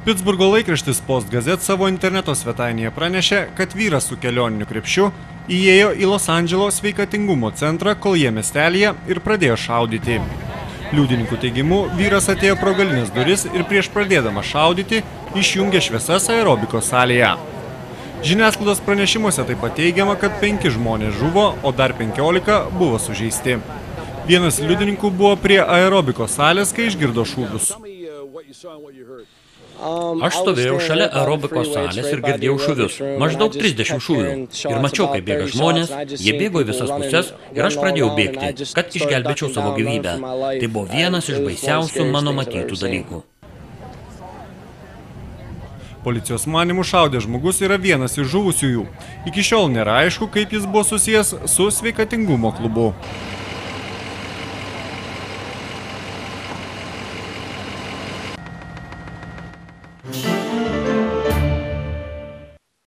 Pitsburgo laikraštis Post Gazette savo interneto svetainėje pranešė, kad vyras su kelioniniu krepšiu įėjo į Los Andželo sveikatingumo centrą Kolje miestelyje ir pradėjo šaudyti. Liudininkų teigimu, vyras atėjo pro galinės duris ir prieš pradėdama šaudyti išjungė šviesas aerobikos salėje. Žiniasklaidos pranešimuose taip pat teigiama, kad 5 žmonės žuvo, o dar 15 buvo sužeisti. Vienas liudininkų buvo prie aerobikos salės, kai išgirdo šūvius. Aš stovėjau šalia aerobikos salės ir girdėjau šūvius, maždaug 30 šūvių. Ir mačiau, kaip bėga žmonės, jie bėgo į visas pusės ir aš pradėjau bėgti, kad išgelbėčiau savo gyvybę. Tai buvo vienas iš baisiausių mano matytų dalykų. Policijos manimų šaudęs žmogus yra vienas iš žuvusiųjų. Iki šiol nėra aišku, kaip jis buvo susijęs su sveikatingumo klubu.